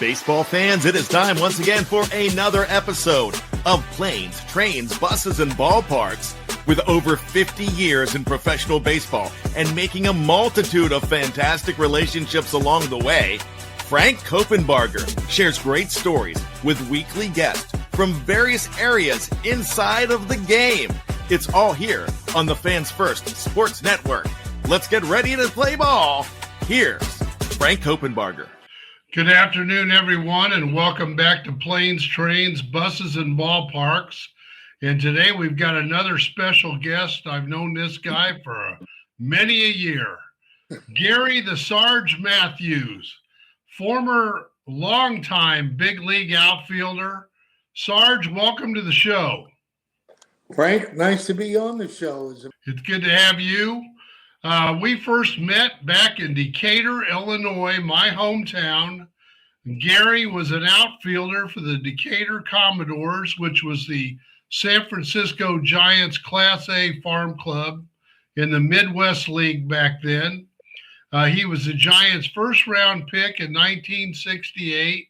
Baseball fans, it is time once again for another episode of Planes, Trains, Buses, and Ballparks. With over 50 years in professional baseball and making a multitude of fantastic relationships along the way, Frank Coppenbarger shares great stories with weekly guests from various areas inside of the game. It's all here on the Fans First Sports Network. Let's get ready to play ball. Here's Frank Coppenbarger. Good afternoon, everyone, and welcome back to Planes, Trains, Buses, and Ballparks. And today we've got another special guest. I've known this guy for many a year. Gary the Sarge Matthews, former longtime big league outfielder. Sarge, welcome to the show. Frank, nice to be on the show. It's good to have you. We first met back in Decatur, Illinois, my hometown. Gary was an outfielder for the Decatur Commodores, which was the San Francisco Giants Class A farm club in the Midwest League back then. He was the Giants' first-round pick in 1968,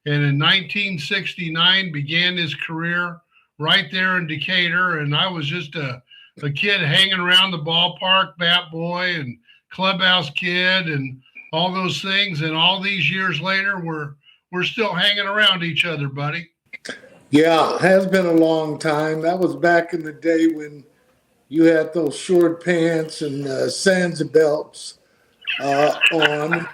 and in 1969 began his career right there in Decatur, and I was just a kid hanging around the ballpark, bat boy and clubhouse kid and all those things. And all these years later, we're still hanging around each other, buddy. Yeah, it has been a long time. That was back in the day when you had those short pants and Sans belts on.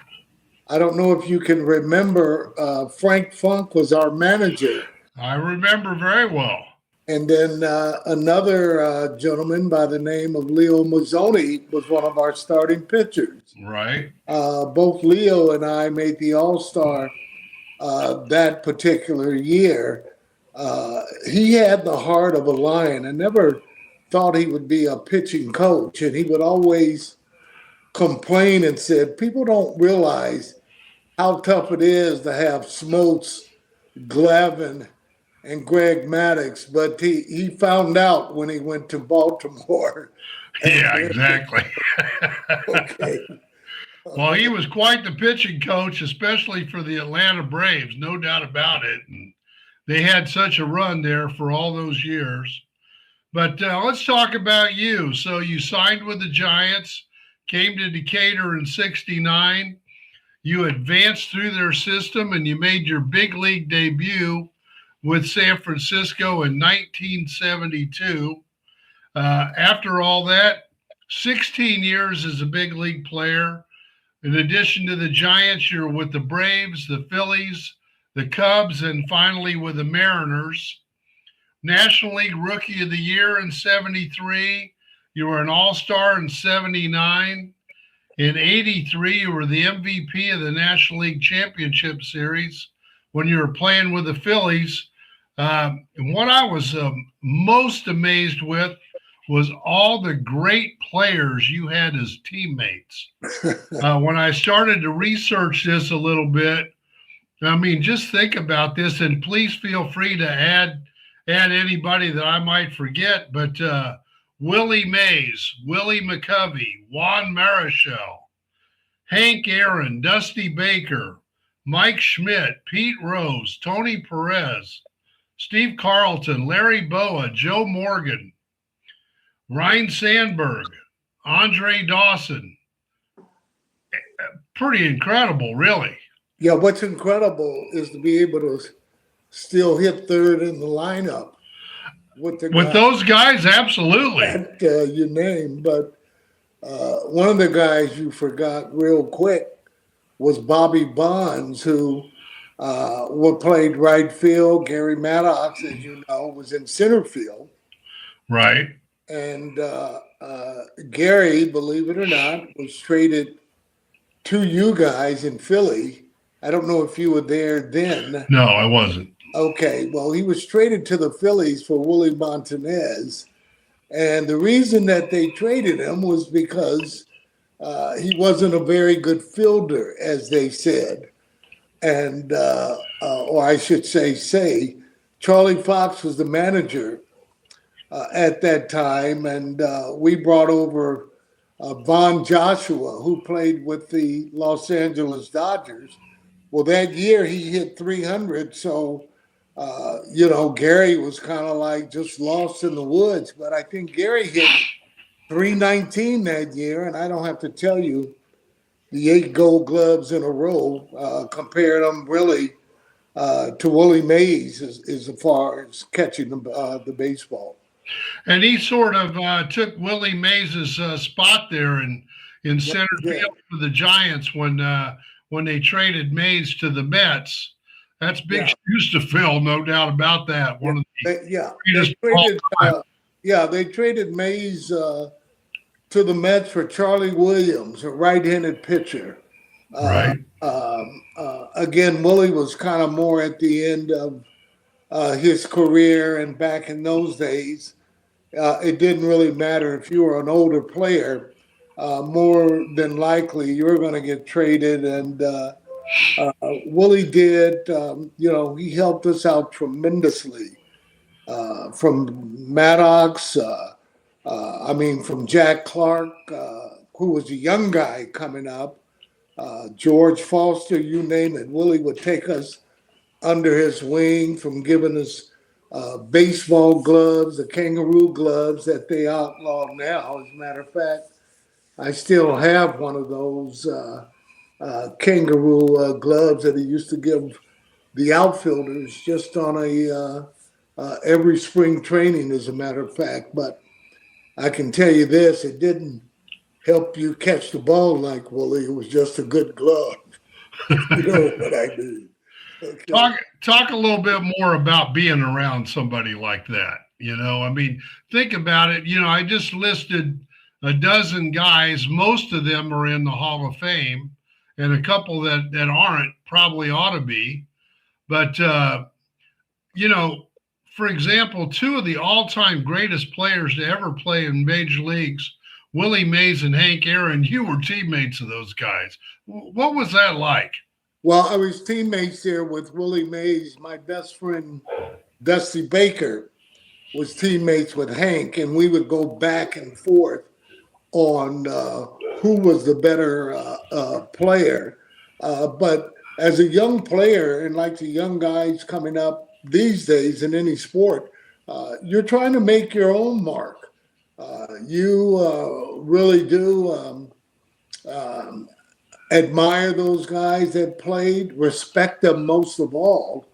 I don't know if you can remember, Frank Funk was our manager. I remember very well. And then another gentleman by the name of Leo Mazzoni was one of our starting pitchers. Right. Both Leo and I made the All-Star that particular year. He had the heart of a lion. I never thought he would be a pitching coach, and he would always complain and said, people don't realize how tough it is to have Smoltz, Glavine, and Greg Maddox, but he found out when he went to Baltimore. Yeah, exactly. Okay. Well, he was quite the pitching coach, especially for the Atlanta Braves, no doubt about it. And they had such a run there for all those years. But let's talk about you. So you signed with the Giants, came to Decatur in 69. You advanced through their system, and you made your big league debut with San Francisco in 1972. After all that, 16 years as a big league player. In addition to the Giants, you're with the Braves, the Phillies, the Cubs, and finally with the Mariners. National League Rookie of the Year in 73. You were an All-Star in 79. In 83, you were the MVP of the National League Championship Series when you were playing with the Phillies. And what I was most amazed with was all the great players you had as teammates. When I started to research this a little bit, I mean, just think about this, and please feel free to add anybody that I might forget, but Willie Mays, Willie McCovey, Juan Marichal, Hank Aaron, Dusty Baker, Mike Schmidt, Pete Rose, Tony Perez, Steve Carlton, Larry Boa, Joe Morgan, Ryan Sandberg, Andre Dawson. Pretty incredible, really. Yeah, what's incredible is to be able to still hit third in the lineup. With those guys, absolutely. That you named, but one of the guys you forgot real quick was Bobby Bonds, who played right field. Gary Maddox, as you know, was in center field. Right. And Gary, believe it or not, was traded to you guys in Philly. I don't know if you were there then. No, I wasn't. Okay, well, he was traded to the Phillies for Willie Montanez. And the reason that they traded him was because he wasn't a very good fielder, as they said. And, or I should say, Charlie Fox was the manager at that time. And we brought over Von Joshua, who played with the Los Angeles Dodgers Well, that year he hit 300. So, Gary was kind of like just lost in the woods. But I think Gary hit 319 that year. And I don't have to tell you the 8 gold gloves in a row, compared them really to Willie Mays as far as catching the baseball. And he sort of took Willie Mays' spot there in center field for the Giants when they traded Mays to the Mets. That's big shoes to fill, no doubt about that. One of the they traded Mays to the Mets for Charlie Williams, a right-handed pitcher. Right. Again, Willie was kind of more at the end of his career, and back in those days, it didn't really matter if you were an older player. More than likely, you're going to get traded, and Willie did. He helped us out tremendously. From Maddox, from Jack Clark, who was a young guy coming up, George Foster, you name it. Willie would take us under his wing, from giving us baseball gloves, the kangaroo gloves that they outlaw now. As a matter of fact, I still have one of those kangaroo gloves that he used to give the outfielders just on every spring training, as a matter of fact. But I can tell you this, it didn't help you catch the ball like Willie. It was just a good glove. You know what I mean? Okay. Talk a little bit more about being around somebody like that. Think about it. I just listed a dozen guys. Most of them are in the Hall of Fame, and a couple that aren't probably ought to be. But, for example, 2 of the all-time greatest players to ever play in major leagues, Willie Mays and Hank Aaron, you were teammates of those guys. What was that like? Well, I was teammates there with Willie Mays. My best friend, Dusty Baker, was teammates with Hank, and we would go back and forth on who was the better player. But as a young player, and like the young guys coming up these days in any sport, you're trying to make your own mark. You really do admire those guys that played, respect them most of all.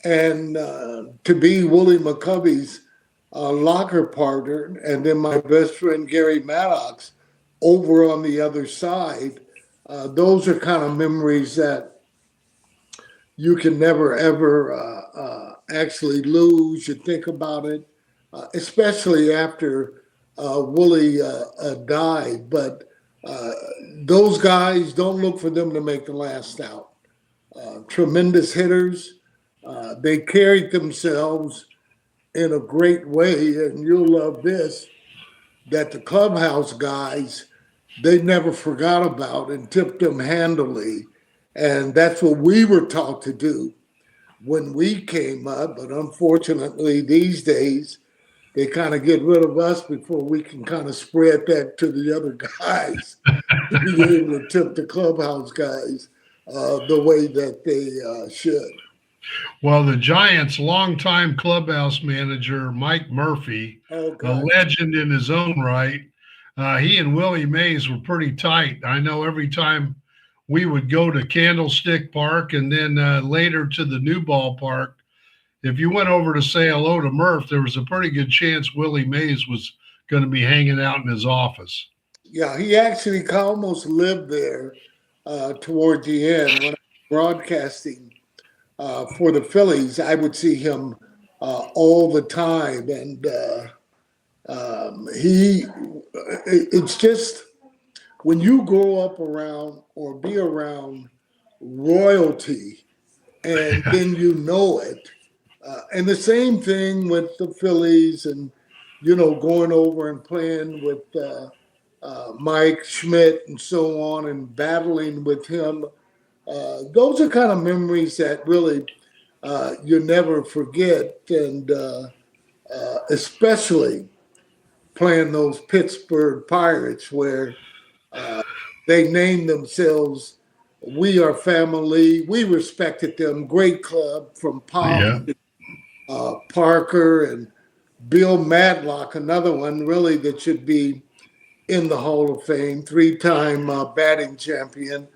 And to be Willie McCovey's locker partner, and then my best friend Gary Maddox over on the other side, those are kind of memories that you can never, ever actually lose. You think about it, especially after Willie died. But those guys, don't look for them to make the last out. Tremendous hitters. They carried themselves in a great way, and you'll love this, that the clubhouse guys, they never forgot about and tipped them handily. And that's what we were taught to do when we came up. But unfortunately, these days, they kind of get rid of us before we can kind of spread that to the other guys to be able to tip the clubhouse guys the way that they should. Well, the Giants' longtime clubhouse manager, Mike Murphy, a legend in his own right, he and Willie Mays were pretty tight. I know every time we would go to Candlestick Park and then later to the new ballpark, if you went over to say hello to Murph, there was a pretty good chance Willie Mays was going to be hanging out in his office. Yeah, he actually almost lived there toward the end. When I was broadcasting for the Phillies, I would see him all the time. And it's just, when you grow up around or be around royalty, and then you know it. And the same thing with the Phillies, and, going over and playing with Mike Schmidt and so on, and battling with him. Those are kind of memories that really you never forget. And especially playing those Pittsburgh Pirates, where they named themselves We are family. We respected them. Great club from Pop, Yeah. Parker, and Bill Madlock, another one really that should be in the Hall of Fame, three-time batting champion.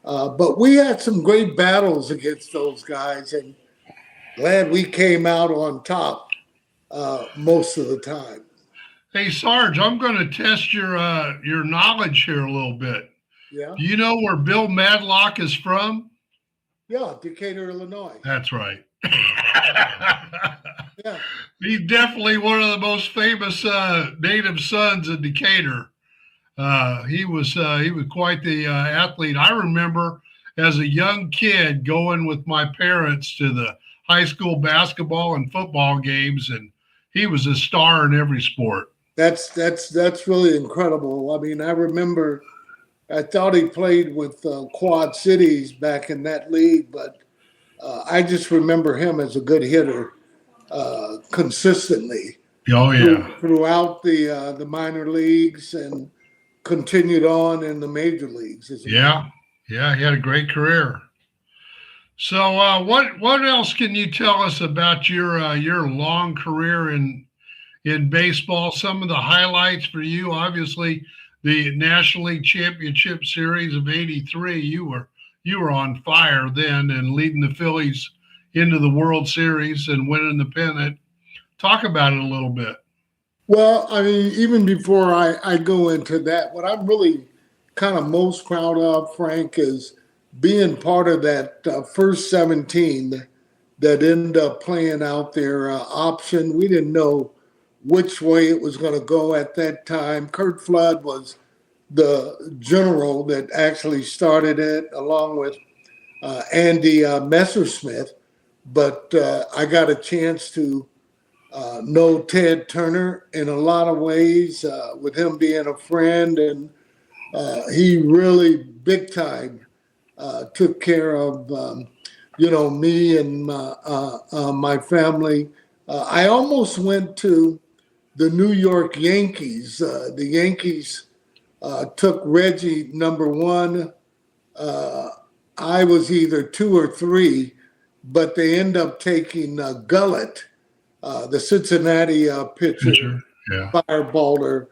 But we had some great battles against those guys, and glad we came out on top most of the time. Hey, Sarge, I'm going to test your knowledge here a little bit. Yeah. Do you know where Bill Madlock is from? Yeah, Decatur, Illinois. That's right. Yeah. He's definitely one of the most famous native sons in Decatur. He was quite the athlete. I remember as a young kid going with my parents to the high school basketball and football games, and he was a star in every sport. That's really incredible. I mean, I remember I thought he played with Quad Cities back in that league, but I just remember him as a good hitter consistently. Oh yeah, throughout the minor leagues and continued on in the major leagues. Yeah, he had a great career. So, what else can you tell us about your long career in baseball? Some of the highlights for you, obviously, the National League Championship Series of '83. You were on fire then, and leading the Phillies into the World Series and winning the pennant. Talk about it a little bit. Well, I mean, even before I go into that, what I'm really kind of most proud of, Frank, is being part of that first 17 that ended up playing out their option. We didn't know which way it was going to go at that time. Kurt Flood was the general that actually started it, along with Andy Messersmith. But I got a chance to know Ted Turner in a lot of ways, with him being a friend, and he really big time took care of me and my family. I almost went to the New York Yankees. The Yankees took Reggie number one. I was either 2 or 3, but they end up taking Gullett, the Cincinnati pitcher, yeah. fireballer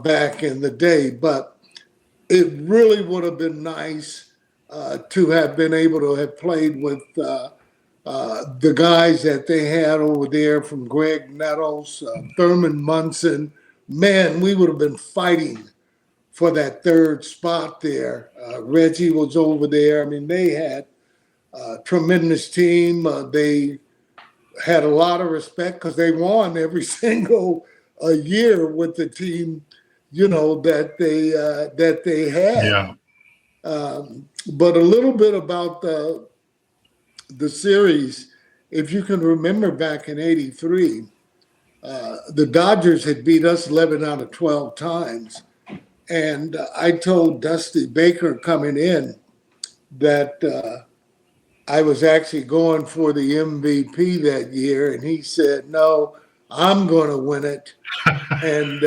back in the day. But it really would have been nice to have been able to have played with the guys that they had over there, from Greg Nettles, Thurman Munson. Man, we would have been fighting for that third spot there. Reggie was over there. I mean, they had a tremendous team. They had a lot of respect because they won every single year with the team, that they had. Yeah. But a little bit about the series, if you can remember back in '83, the Dodgers had beat us 11 out of 12 times. And I told Dusty Baker coming in that I was actually going for the MVP that year. And he said, no, I'm going to win it. And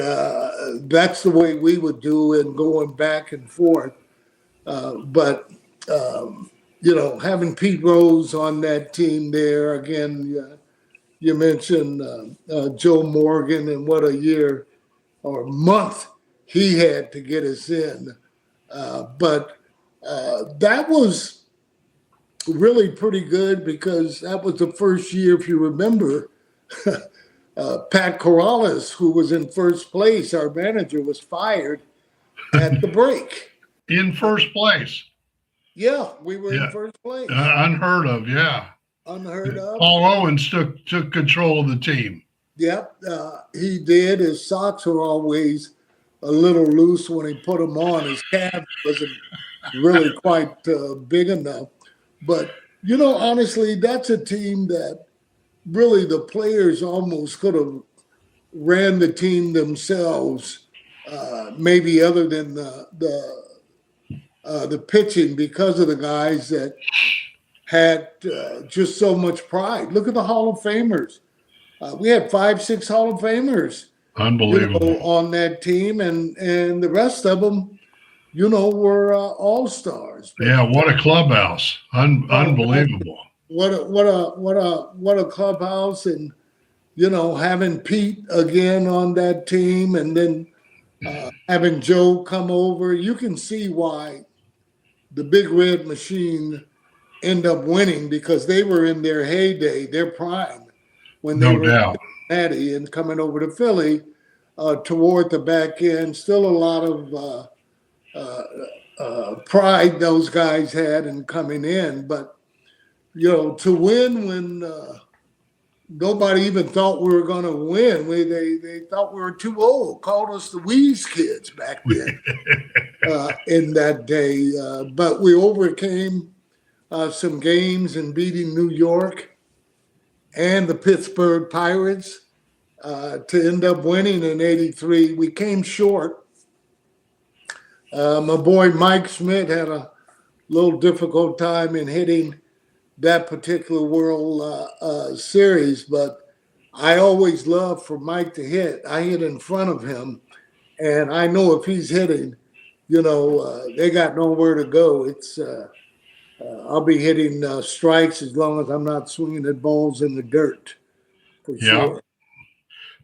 that's the way we would do it, going back and forth. But having Pete Rose on that team there, again, you mentioned Joe Morgan, and what a year or month he had to get us in. But that was really pretty good, because that was the first year, if you remember, Pat Corrales, who was in first place, our manager, was fired at the break. In first place. Yeah, we were in first place. Unheard of, yeah. Unheard of. Paul Owens took control of the team. Yep, he did. His socks were always a little loose when he put them on. His calf wasn't really quite big enough. But, honestly, that's a team that really the players almost could have ran the team themselves, maybe other than the pitching, because of the guys that had just so much pride. Look at the Hall of Famers. We had 5, 6 Hall of Famers. Unbelievable. On that team, and the rest of them were all-stars. But Yeah, what a clubhouse. Unbelievable. what a clubhouse, and having Pete again on that team, and then having Joe come over. You can see why the Big Red Machine end up winning, because they were in their heyday, their prime, when they No were doubt. Cincinnati and coming over to Philly toward the back end. Still a lot of pride those guys had in coming in, but to win when nobody even thought we were going to win. They thought we were too old. Called us the Wheeze Kids back then in that day. But we overcame some games in beating New York and the Pittsburgh Pirates to end up winning in '83. We came short. My boy Mike Schmidt had a little difficult time in hitting that particular World Series, but I always loved for Mike to hit. I hit in front of him, and I know if he's hitting, they got nowhere to go. It's I'll be hitting strikes as long as I'm not swinging at balls in the dirt, for sure.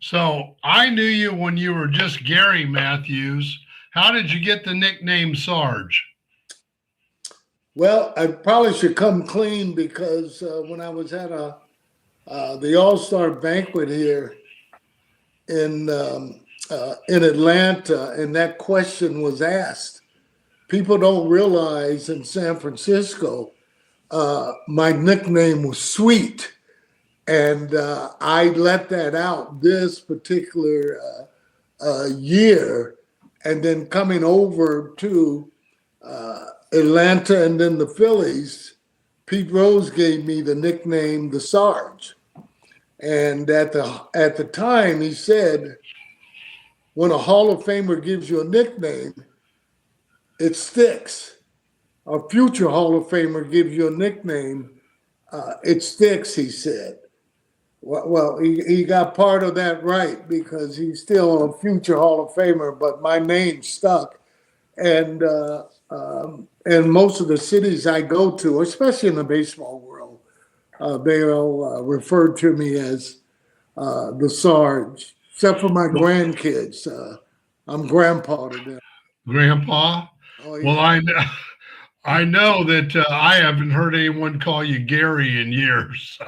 So I knew you when you were just Gary Matthews. How did you get the nickname Sarge? Well, I probably should come clean, because when I was at the All-Star banquet here in Atlanta, and that question was asked, people don't realize in San Francisco, my nickname was Sweet, and I let that out this particular year, and then coming over to Atlanta and then the Phillies, Pete Rose gave me the nickname the Sarge. And at the time, he said, when a Hall of Famer gives you a nickname, it sticks. A future Hall of Famer gives you a nickname, it sticks, he said. Well, he got part of that right, because he's still a future Hall of Famer, but my name stuck. And most of the cities I go to, especially in the baseball world, they'll refer to me as the Sarge, except for my grandkids. I'm grandpa to them. Grandpa? Oh, yeah. Well, I know that I haven't heard anyone call you Gary in years.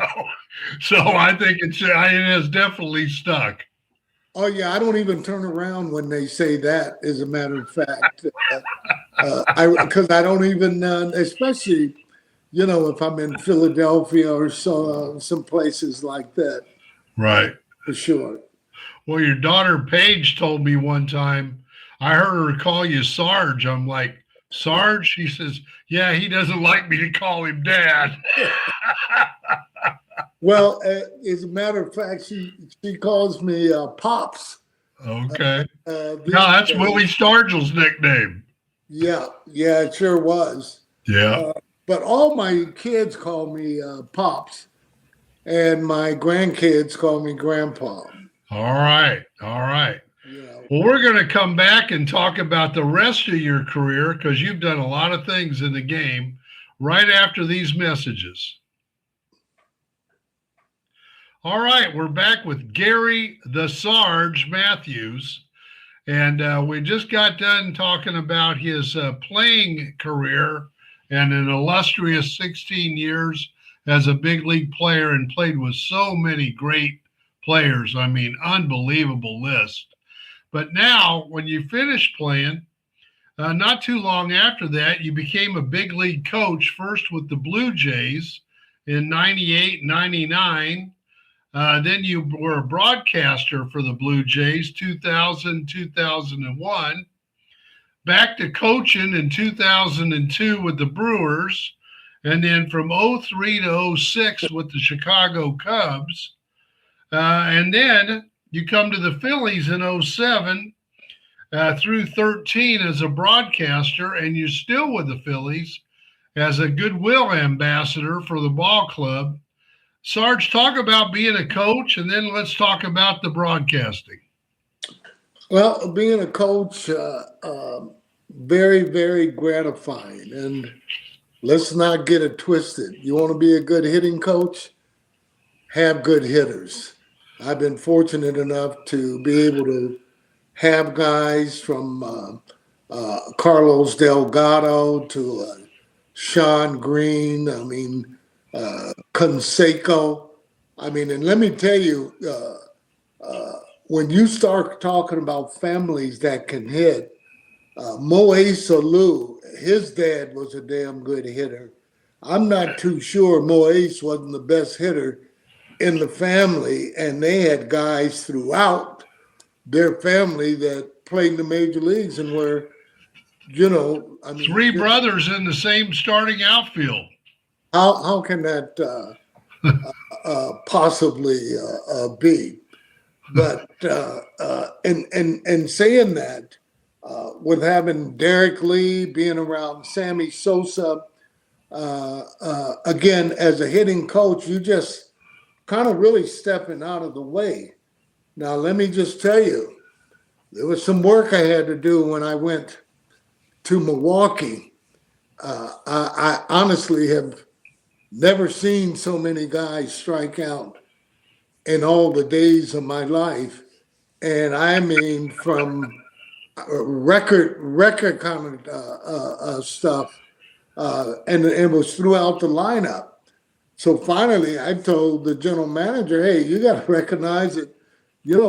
So I think it has definitely stuck. Oh, yeah, I don't even turn around when they say that, as a matter of fact. Because I don't even, especially, if I'm in Philadelphia or some places like that. Right. For sure. Well, your daughter Paige told me one time, I heard her call you Sarge. I'm like, Sarge? She says, yeah, he doesn't like me to call him Dad. Well, as a matter of fact, she calls me Pops. Okay. No, that's Willie Stargell's nickname. Yeah, it sure was. Yeah. But all my kids call me Pops, and my grandkids call me Grandpa. All right. Well, we're going to come back and talk about the rest of your career, because you've done a lot of things in the game, right after these messages. All right, we're back with Gary the Sarge Matthews, and we just got done talking about his playing career and an illustrious 16 years as a big league player, and played with so many great players. I mean, unbelievable list. But now, when you finished playing, not too long after that, you became a big league coach, first with the Blue Jays in 98, 99. Then you were a broadcaster for the Blue Jays, 2000, 2001. Back to coaching in 2002 with the Brewers. And then from 03 to 06 with the Chicago Cubs. And then you come to the Phillies in 07 through 13 as a broadcaster, and you're still with the Phillies as a goodwill ambassador for the ball club. Sarge, talk about being a coach, and then let's talk about the broadcasting. Well, being a coach, very, very gratifying. And let's not get it twisted. You want to be a good hitting coach? Have good hitters. I've been fortunate enough to be able to have guys from Carlos Delgado to Sean Green. I mean, Canseco. I mean, and let me tell you, when you start talking about families that can hit, Moe Salou, his dad was a damn good hitter. I'm not too sure Moise wasn't the best hitter in the family, and they had guys throughout their family that played in the major leagues and were, I mean, Three brothers in the same starting outfield. how can that possibly be? But and saying that, with having Derek Lee being around Sammy Sosa, again as a hitting coach, you just kind of really stepping out of the way. Now, let me just tell you, there was some work I had to do when I went to Milwaukee. I honestly have never seen so many guys strike out in all the days of my life. And I mean, from record kind of stuff, and it was throughout the lineup. So finally, I told the general manager, "Hey, you got to recognize that,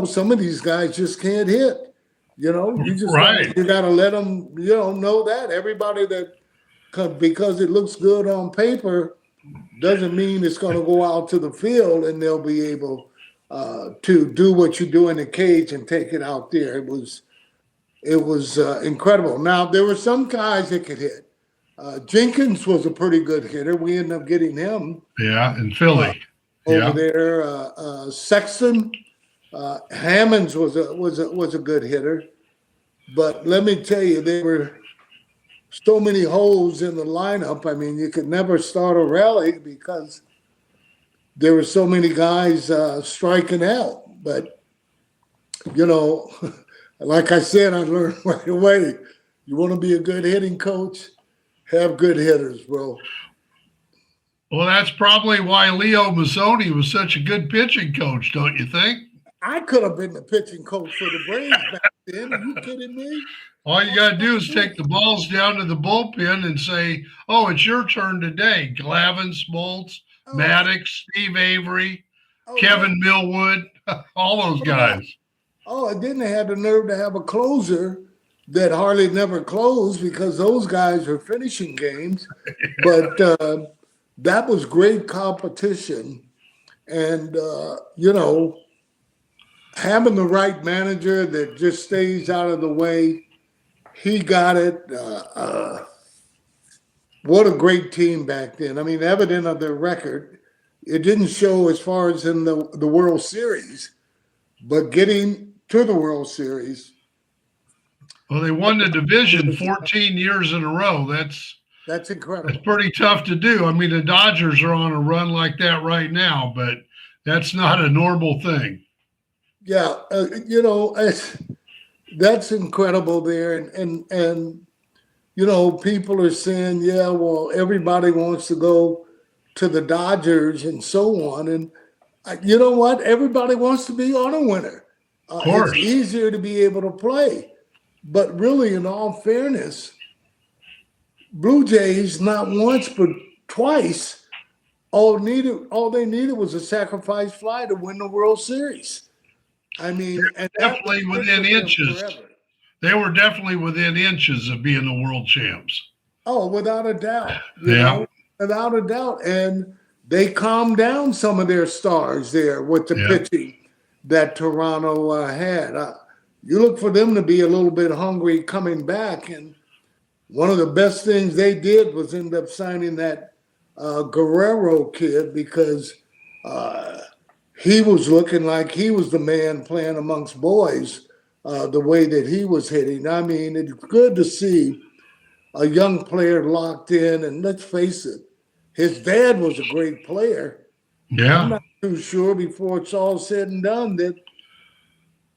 some of these guys just can't hit. You just you got to let them, know that everybody that because it looks good on paper doesn't mean it's going to go out to the field and they'll be able to do what you do in the cage and take it out there." It was incredible. Now there were some guys that could hit. Jenkins was a pretty good hitter. We ended up getting him. Yeah, in Philly. Over there. Sexton, Hammonds was a good hitter. But let me tell you, there were so many holes in the lineup. I mean, you could never start a rally because there were so many guys striking out. But, like I said, I learned right away, you want to be a good hitting coach, have good hitters, bro. Well, that's probably why Leo Mazzoni was such a good pitching coach, don't you think? I could have been the pitching coach for the Braves back then. Are you kidding me? All you got to do is take the balls down to the bullpen and say, "Oh, it's your turn today." Glavine, Smoltz, Maddox, Steve Avery, Kevin Millwood, all those guys. And then they had the nerve to have a closer that hardly never closed because those guys are finishing games. But that was great competition. And, having the right manager that just stays out of the way, he got it. What a great team back then. I mean, evident of their record, it didn't show as far as in the World Series, but getting to the World Series. Well, they won the division 14 years in a row. That's incredible. It's pretty tough to do. I mean, the Dodgers are on a run like that right now, but that's not a normal thing. Yeah, that's incredible there. And people are saying, yeah, well, everybody wants to go to the Dodgers and so on. And you know what? Everybody wants to be on a winner. Of course. It's easier to be able to play. But really, in all fairness, Blue Jays, not once but twice, all they needed was a sacrifice fly to win the World Series. I mean, and definitely within inches. They were definitely within inches of being the world champs. Oh, without a doubt. Without a doubt. And they calmed down some of their stars there with the pitching that Toronto had. You look for them to be a little bit hungry coming back. And one of the best things they did was end up signing that Guerrero kid because he was looking like he was the man playing amongst boys the way that he was hitting. I mean, it's good to see a young player locked in. And let's face it, his dad was a great player. Yeah. I'm not too sure before it's all said and done that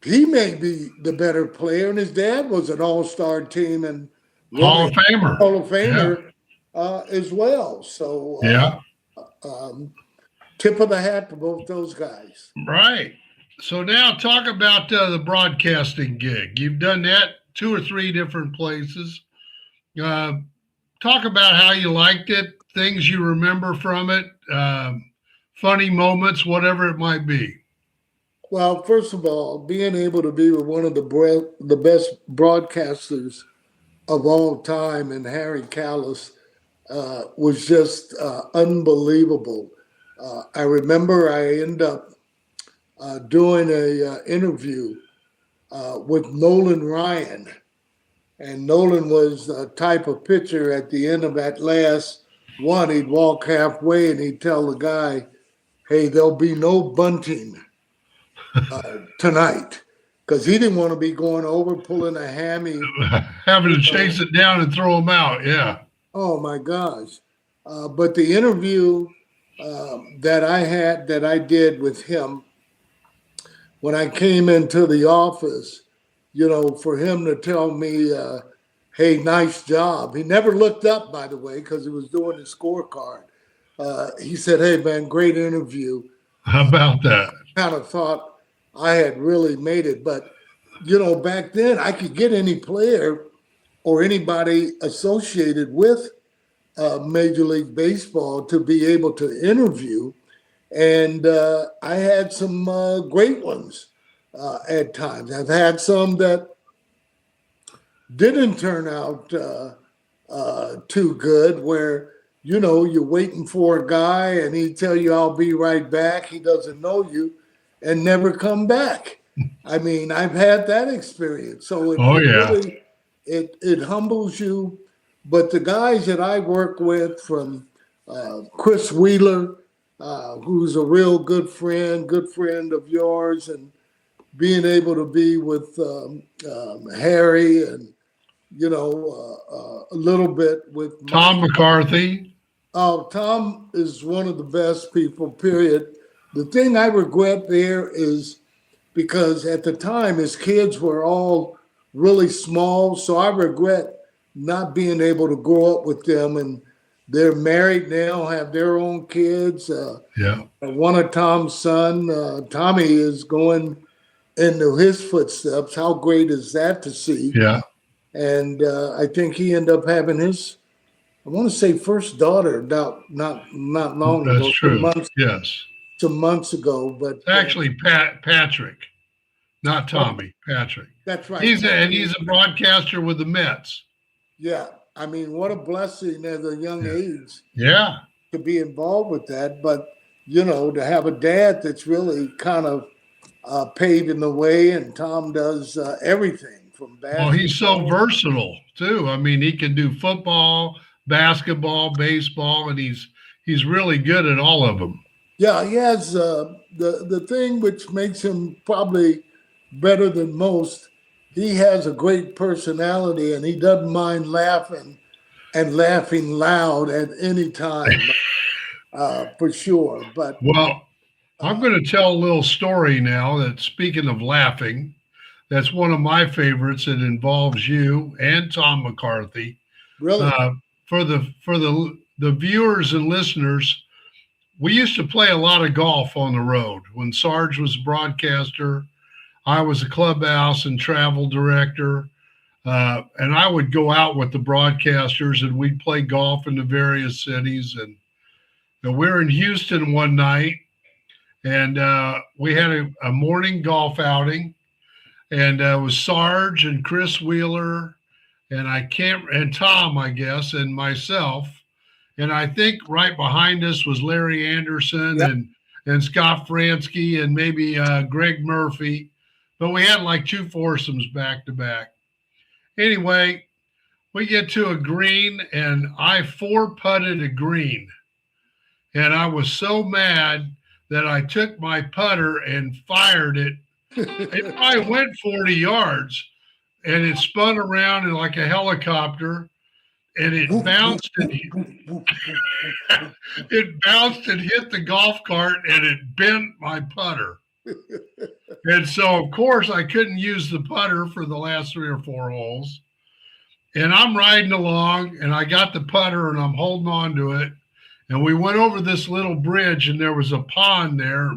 he may be the better player. And his dad was an all-star team and Hall of Famer. Hall of Famer as well. So tip of the hat to both those guys. Right. So now talk about the broadcasting gig. You've done that 2 or 3 different places. Talk about how you liked it, things you remember from it, funny moments, whatever it might be. Well, first of all, being able to be with one of the best broadcasters of all time, and Harry Callis, was just unbelievable. I remember I ended up doing a interview with Nolan Ryan, and Nolan was the type of pitcher at the end of that last one, he'd walk halfway and he'd tell the guy, "Hey, there'll be no bunting tonight," because he didn't want to be going over, pulling a hammy. Having to chase it down and throw him out, yeah. Oh, my gosh. But the interview that I did with him, when I came into the office, for him to tell me, "Hey, nice job." He never looked up, by the way, because he was doing the scorecard. He said, "Hey, man, great interview." How about that? Kind of thought I had really made it. But, back then I could get any player or anybody associated with Major League Baseball to be able to interview. And I had some great ones at times. I've had some that didn't turn out too good, where, you're waiting for a guy and he tell you, "I'll be right back." He doesn't know you and never come back. I mean, I've had that experience. So it humbles you. But the guys that I work with, from Chris Wheeler, who's a real good friend of yours, and being able to be with Harry, and a little bit with Tom McCarthy. Oh, Tom is one of the best people, period. The thing I regret there is because at the time his kids were all really small, so I regret not being able to grow up with them. And they're married now, have their own kids. One of Tom's son, Tommy, is going into his footsteps. How great is that to see? Yeah. And I think he ended up having his, I want to say, first daughter not long ago. That's true. Some months ago. But it's actually Patrick, not Tommy. Patrick. That's right. He's a broadcaster with the Mets. Yeah. I mean, what a blessing at a young age. Yeah. To be involved with that. But, to have a dad that's really kind of paving the way, and Tom does everything from basketball. Well, he's so versatile too. I mean, he can do football, basketball, baseball, and he's really good at all of them. Yeah, he has the thing which makes him probably better than most. He has a great personality, and he doesn't mind laughing, and laughing loud at any time, for sure. But I'm going to tell a little story now. That, speaking of laughing, that's one of my favorites. It involves you and Tom McCarthy. Really? For the viewers and listeners, we used to play a lot of golf on the road. When Sarge was broadcaster, I was a clubhouse and travel director, and I would go out with the broadcasters, and we'd play golf in the various cities. And we were in Houston one night, and we had a morning golf outing, and it was Sarge and Chris Wheeler, and Tom, I guess, and myself. And I think right behind us was Larry Anderson and Scott Fransky and maybe Greg Murphy. But we had like 2 foursomes back to back. Anyway, we get to a green, and I 4-putted a green. And I was so mad that I took my putter and fired it. It probably went 40 yards, and it spun around in like a helicopter, and it bounced and hit the golf cart, and it bent my putter. And so, of course, I couldn't use the putter for the last 3 or 4 holes. and I'm riding along, and I got the putter, and I'm holding on to it. And we went over this little bridge, and there was a pond there,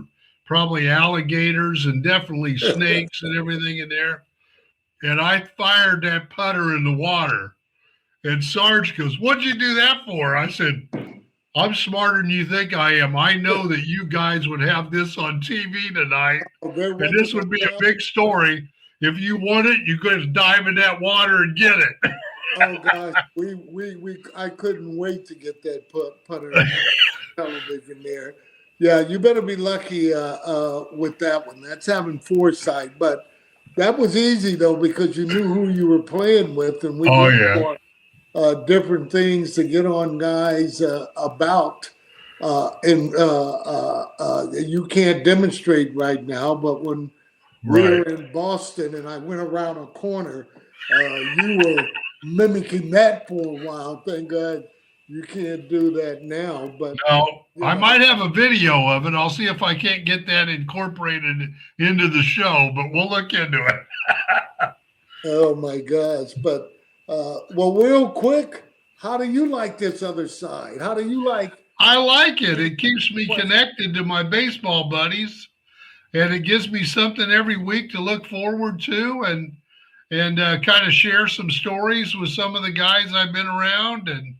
probably alligators and definitely snakes and everything in there. And I fired that putter in the water. And Sarge goes, "What'd you do that for?" I said, "I'm smarter than you think I am. I know that you guys would have this on TV tonight, and this would be a big story. If you want it, you could dive in that water and get it." Oh gosh, I couldn't wait to get that putter on television there. Yeah, you better be lucky with that one. That's having foresight, but that was easy though because you knew who you were playing with, and we did different things to get on guys about. And you can't demonstrate right now, but when we were in Boston and I went around a corner, you were mimicking that for a while. Thank God you can't do that now. But no, I might have a video of it. I'll see if I can't get that incorporated into the show, but we'll look into it. Oh my gosh. But well, real quick, how do you like this other side? How do you like? I like it. It keeps me connected to my baseball buddies, and it gives me something every week to look forward to, and kind of share some stories with some of the guys I've been around. And,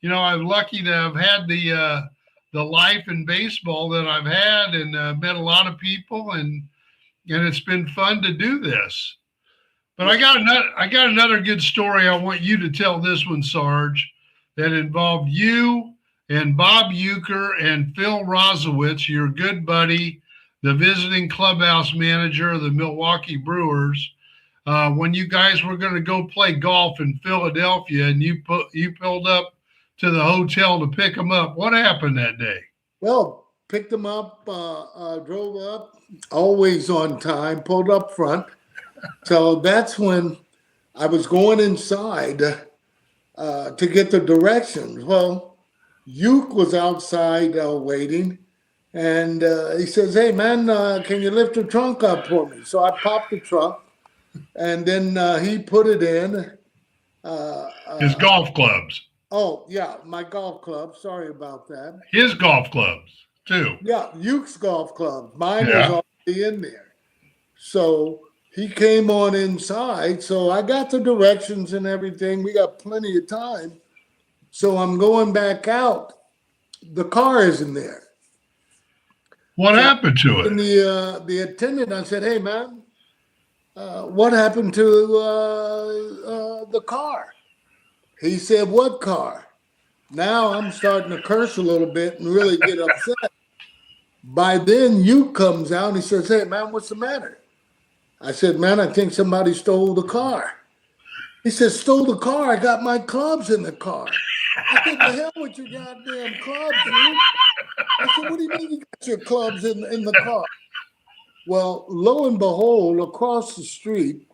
I'm lucky to have had the life in baseball that I've had, and met a lot of people, and it's been fun to do this. But I got another good story. I want you to tell this one, Sarge, that involved you and Bob Euchre and Phil Rosowitz, your good buddy, the visiting clubhouse manager of the Milwaukee Brewers. When you guys were going to go play golf in Philadelphia, and you pulled up to the hotel to pick them up. What happened that day? Well, picked them up, drove up, always on time, pulled up front. So that's when I was going inside to get the directions. Well, Uke was outside waiting, and he says, "Hey, man, can you lift the trunk up for me?" So I popped the trunk. And then he put it in. His golf clubs. Oh, yeah, my golf club. Sorry about that. His golf clubs, too. Yeah, Uke's golf club. Mine was already in there. So he came on inside. So I got the directions and everything. We got plenty of time. So I'm going back out. The car isn't there. What happened to it? And the attendant, I said, "Hey, man, what happened to the car?" He said, "What car?" Now I'm starting to curse a little bit and really get upset. By then, you comes out and he says, "Hey, man, what's the matter?" I said, "Man, I think somebody stole the car." He says, "Stole the car? I got my clubs in the car." I said, "The hell with your goddamn clubs, dude." I said, "What do you mean you got your clubs in the car?" Well, lo and behold, across the street,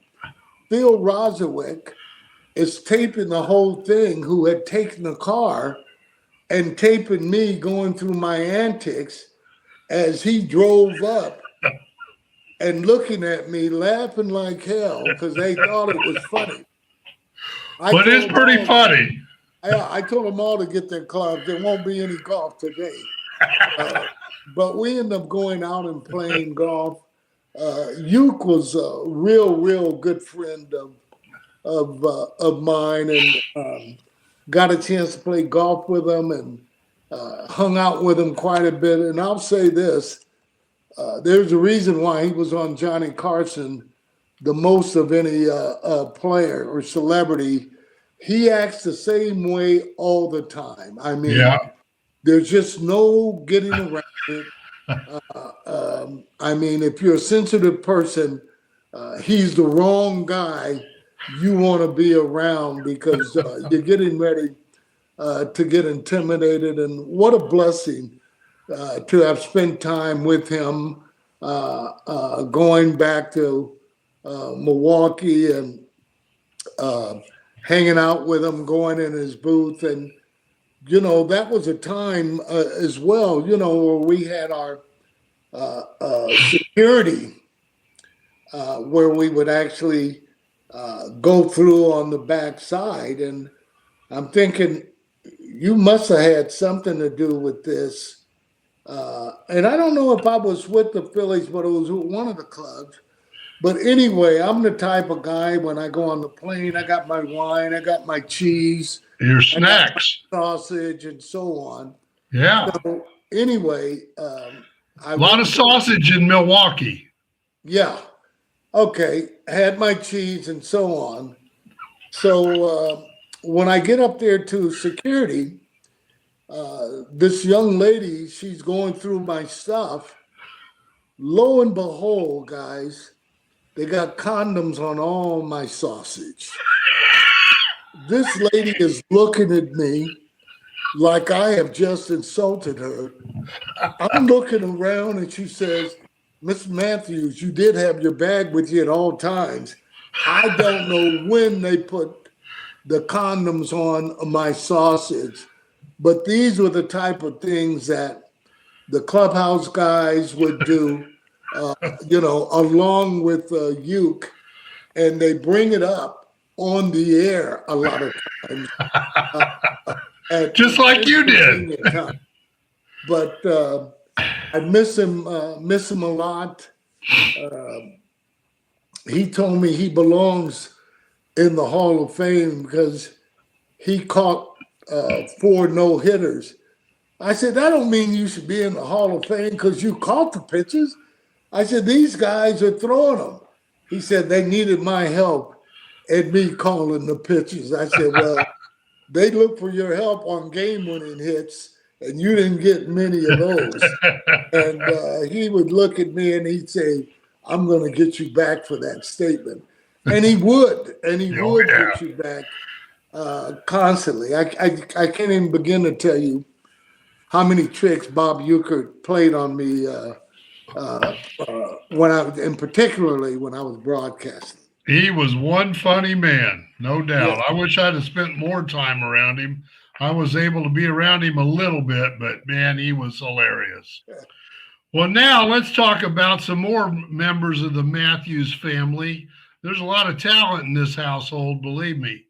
Phil Rosowitz is taping the whole thing, who had taken the car, and taping me going through my antics as he drove up and looking at me, laughing like hell because they thought it was funny. But it's pretty funny. I told them all to get their clubs. There won't be any golf today. But we ended up going out and playing golf. Uke was a real good friend of mine, and got a chance to play golf with him and hung out with him quite a bit. And I'll say this, there's a reason why he was on Johnny Carson the most of any player or celebrity. He acts the same way all the time. I mean, there's just no getting around it. I mean, if you're a sensitive person, he's the wrong guy you want to be around because you're getting ready to get intimidated. And what a blessing to have spent time with him, going back to Milwaukee and hanging out with him, going in his booth. And, that was a time as well, where we had our security, where we would actually go through on the backside. And I'm thinking, you must have had something to do with this. And I don't know if I was with the Phillies, but it was one of the clubs. But anyway, I'm the type of guy when I go on the plane, I got my wine, I got my cheese, Your I got my snacks. sausage, and so on. Yeah. So anyway, I A lot went of to, sausage in Milwaukee. yeah, okay, had my cheese and so on. So when I get up there to security, this young lady, she's going through my stuff. Lo and behold, guys, they got condoms on all my sausage. This lady is looking at me like I have just insulted her. I'm looking around and she says, Miss Matthews, you did have your bag with you at all times. I don't know when they put the condoms on my sausage, but these were the type of things that the clubhouse guys would do, along with Uke, and they bring it up on the air a lot of times. Just like you did. But I miss him a lot. He told me he belongs in the Hall of Fame because he caught 4 no-hitters. I said, that don't mean you should be in the Hall of Fame because you caught the pitches. I said, these guys are throwing them. He said, they needed my help and me calling the pitches. I said, well, they look for your help on game-winning hits, and you didn't get many of those. And he would look at me and he'd say, I'm going to get you back for that statement. And he would, get you back constantly. I can't even begin to tell you how many tricks Bob Uecker played on me particularly when I was broadcasting. He was one funny man, no doubt. Yeah. I wish I'd have spent more time around him. I was able to be around him a little bit, but man, he was hilarious. Yeah. Well, now let's talk about some more members of the Matthews family. There's a lot of talent in this household, believe me.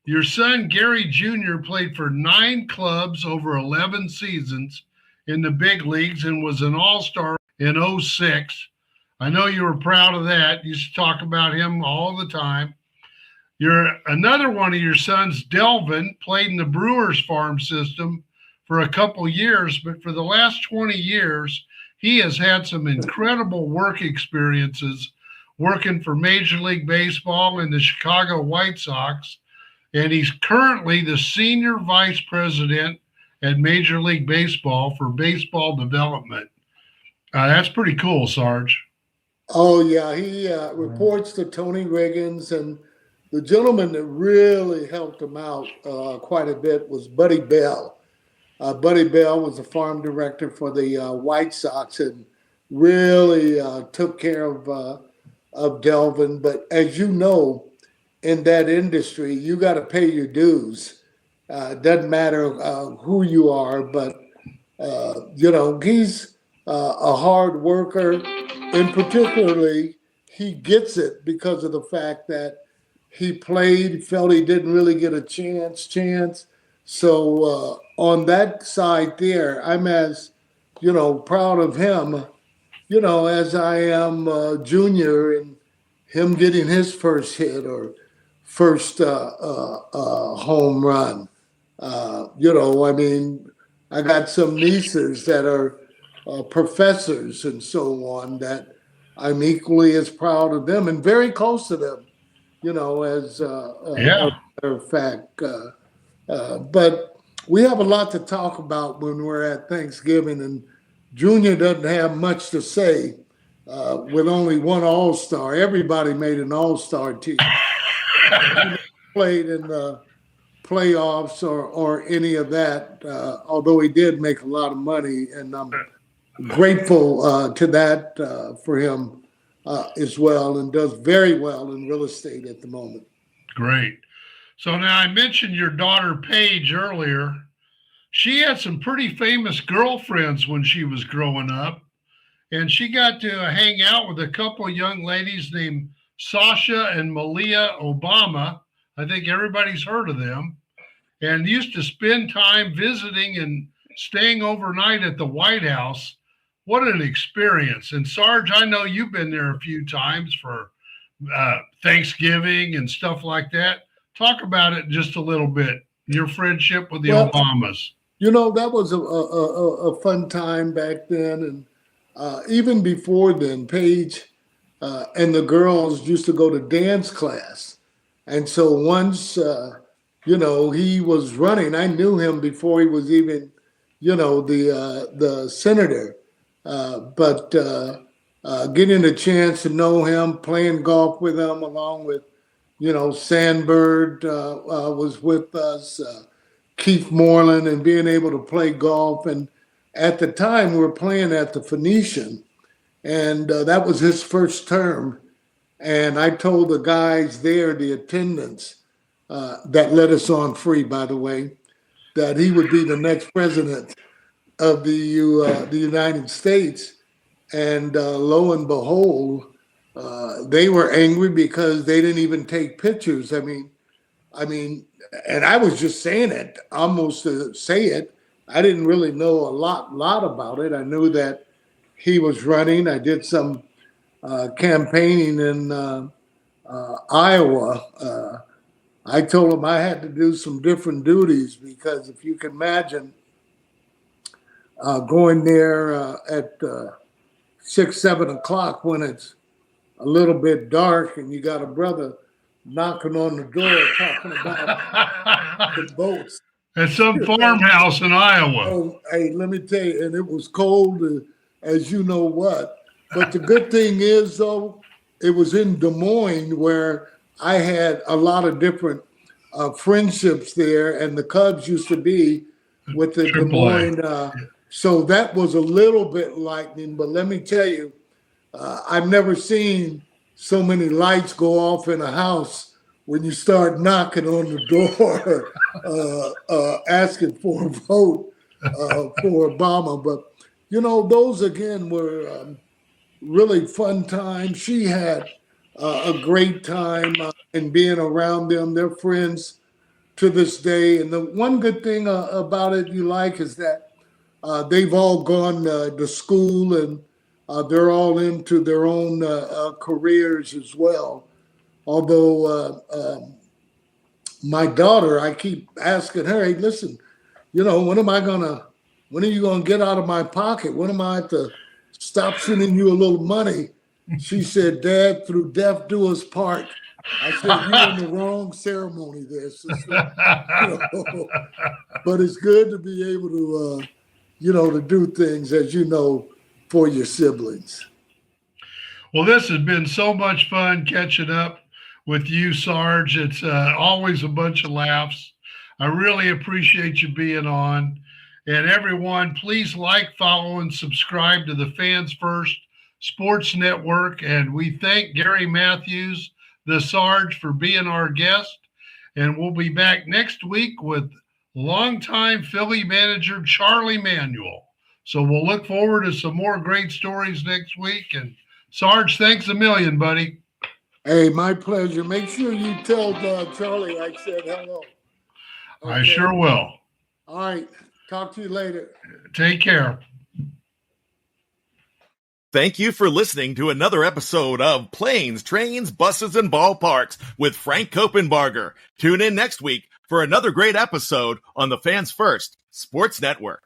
Your son, Gary Jr., played for 9 clubs over 11 seasons in the big leagues and was an all-star in 2006. I know you were proud of that. You used to talk about him all the time. Another one of your sons, Delvin, played in the Brewers farm system for a couple years, but for the last 20 years, he has had some incredible work experiences working for Major League Baseball and the Chicago White Sox. And he's currently the senior vice president at Major League Baseball for baseball development. That's pretty cool, Sarge. Oh, yeah. He reports to Tony Riggins, and the gentleman that really helped him out quite a bit was Buddy Bell. Buddy Bell was the farm director for the White Sox and really took care of Delvin. But as you know, in that industry, you got to pay your dues. Doesn't matter who you are, but he's a hard worker, and particularly he gets it because of the fact that he felt he didn't really get a chance. So on that side there, I'm as proud of him, as I am Junior and him getting his first hit or first home run. I got some nieces that are professors and so on that I'm equally as proud of them and very close to them, as a matter of fact. But we have a lot to talk about when we're at Thanksgiving, and Junior doesn't have much to say with only one All-Star. Everybody made an All-Star team. Played in the playoffs or any of that, although he did make a lot of money, and I'm grateful to that for him as well, and does very well in real estate at the moment. Great. So now I mentioned your daughter Paige earlier. She had some pretty famous girlfriends when she was growing up, and she got to hang out with a couple of young ladies named Sasha and Malia Obama. I think everybody's heard of them. And used to spend time visiting and staying overnight at the White House. What an experience. And Sarge, I know you've been there a few times for Thanksgiving and stuff like that. Talk about it just a little bit, your friendship with the Obamas. You know, that was a fun time back then. And even before then, Paige and the girls used to go to dance class. And so once, he was running, I knew him before he was even, the senator. But getting a chance to know him, playing golf with him, along with, Sandberg was with us, Keith Moreland, and being able to play golf. And at the time, we were playing at the Phoenician, and that was his first term. And I told the guys there, the attendants, that let us on free, by the way, that he would be the next president of the United States. And lo and behold, they were angry because they didn't even take pictures. I mean, and I was just saying it, almost to say it. I didn't really know a lot about it. I knew that he was running. I did some campaigning in Iowa. I told him I had to do some different duties because if you can imagine going there at 6, 7 o'clock when it's a little bit dark and you got a brother knocking on the door talking about the boats. At some farmhouse in Iowa. Oh, hey, let me tell you, and it was cold as you know what. But the good thing is, though, it was in Des Moines where I had a lot of different friendships there, and the Cubs used to be with the Des Moines. So that was a little bit lightning, but let me tell you, I've never seen so many lights go off in a house when you start knocking on the door asking for a vote for Obama. But, those again were really fun times. She had a great time in being around them. They're friends to this day. And the one good thing about it you like is that they've all gone to school and they're all into their own careers as well. Although my daughter, I keep asking her, hey, listen, when are you going to get out of my pocket? When am I to stop sending you a little money? She said, Dad, through death do us part. I said, you're in the wrong ceremony there, sister. But it's good to be able to, to do things, as you know, for your siblings. Well, this has been so much fun catching up with you, Sarge. It's always a bunch of laughs. I really appreciate you being on. And everyone, please like, follow, and subscribe to the Fans First Sports Network. And we thank Gary Matthews, the Sarge, for being our guest. And we'll be back next week with longtime Philly manager Charlie Manuel. So we'll look forward to some more great stories next week. And Sarge, thanks a million, buddy. Hey, my pleasure. Make sure you tell Charlie I said hello. Okay. I sure will. All right. Talk to you later. Take care. Thank you for listening to another episode of Planes, Trains, Buses, and Ballparks with Frank Coppenbarger. Tune in next week for another great episode on the Fans First Sports Network.